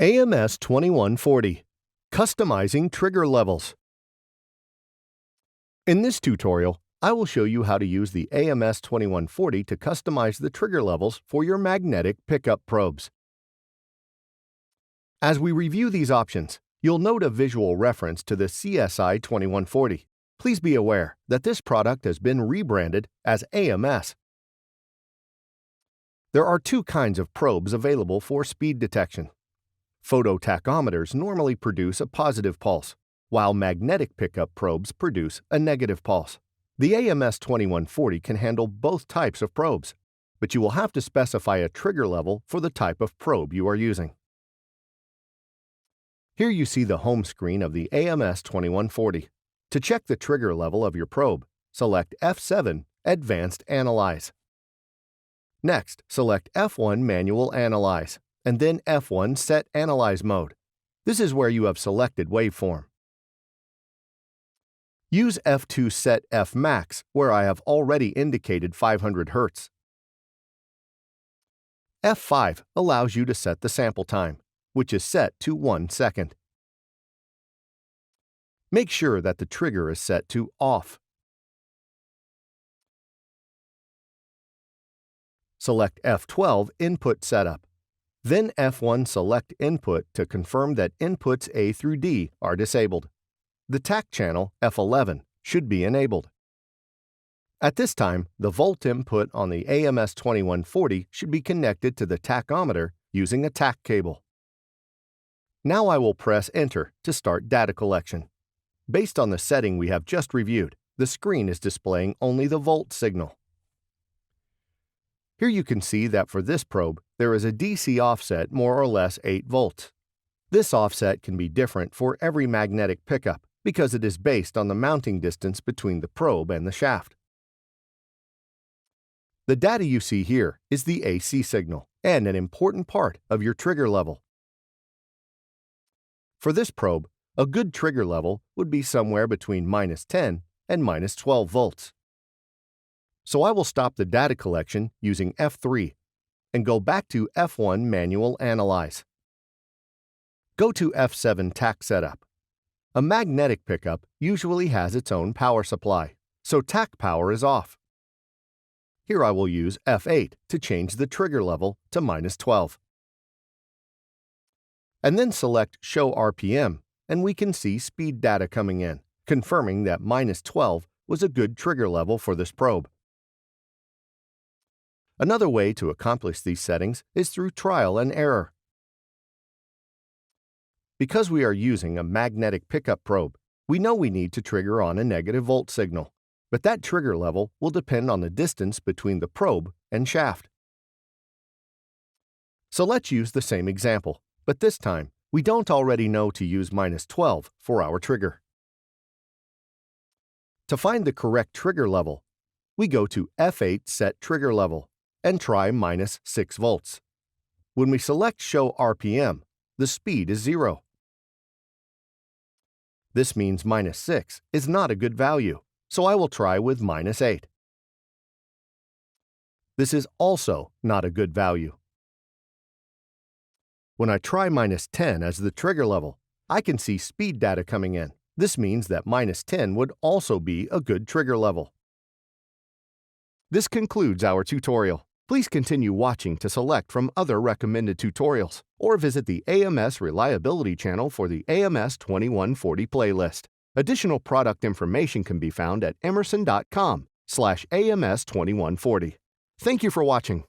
AMS 2140 – Customizing Trigger Levels. In this tutorial, I will show you how to use the AMS 2140 to customize the trigger levels for your magnetic pickup probes. As we review these options, you'll note a visual reference to the CSI 2140. Please be aware that this product has been rebranded as AMS. There are two kinds of probes available for speed detection. Phototachometers normally produce a positive pulse, while magnetic pickup probes produce a negative pulse. The AMS 2140 can handle both types of probes, but you will have to specify a trigger level for the type of probe you are using. Here you see the home screen of the AMS 2140. To check the trigger level of your probe, select F7 Advanced Analyze. Next, select F1 Manual Analyze, and then F1 Set Analyze Mode. This is where you have selected waveform. Use F2 Set F Max, where I have already indicated 500 Hz. F5 allows you to set the sample time, which is set to 1 second. Make sure that the trigger is set to Off. Select F12 Input Setup. Then F1 Select Input to confirm that inputs A through D are disabled. The TAC channel, F11, should be enabled. At this time, the volt input on the AMS 2140 should be connected to the tachometer using a TAC cable. Now I will press Enter to start data collection. Based on the setting we have just reviewed, the screen is displaying only the volt signal. Here you can see that for this probe, there is a DC offset more or less 8 volts. This offset can be different for every magnetic pickup because it is based on the mounting distance between the probe and the shaft. The data you see here is the AC signal and an important part of your trigger level. For this probe, a good trigger level would be somewhere between -10 and -12 volts. So I will stop the data collection using F3 and go back to F1 Manual Analyze. Go to F7 TAC Setup. A magnetic pickup usually has its own power supply, so TAC power is off. Here I will use F8 to change the trigger level to -12. And then select Show RPM, and we can see speed data coming in, confirming that -12 was a good trigger level for this probe. Another way to accomplish these settings is through trial and error. Because we are using a magnetic pickup probe, we know we need to trigger on a negative volt signal, but that trigger level will depend on the distance between the probe and shaft. So let's use the same example, but this time we don't already know to use -12 for our trigger. To find the correct trigger level, we go to F8 Set Trigger Level and try -6 volts. When we select Show RPM, the speed is 0. This means -6 is not a good value, so I will try with -8. This is also not a good value. When I try -10 as the trigger level, I can see speed data coming in. This means that -10 would also be a good trigger level. This concludes our tutorial. Please continue watching to select from other recommended tutorials, or visit the AMS Reliability channel for the AMS 2140 playlist. Additional product information can be found at emerson.com/AMS 2140. Thank you for watching.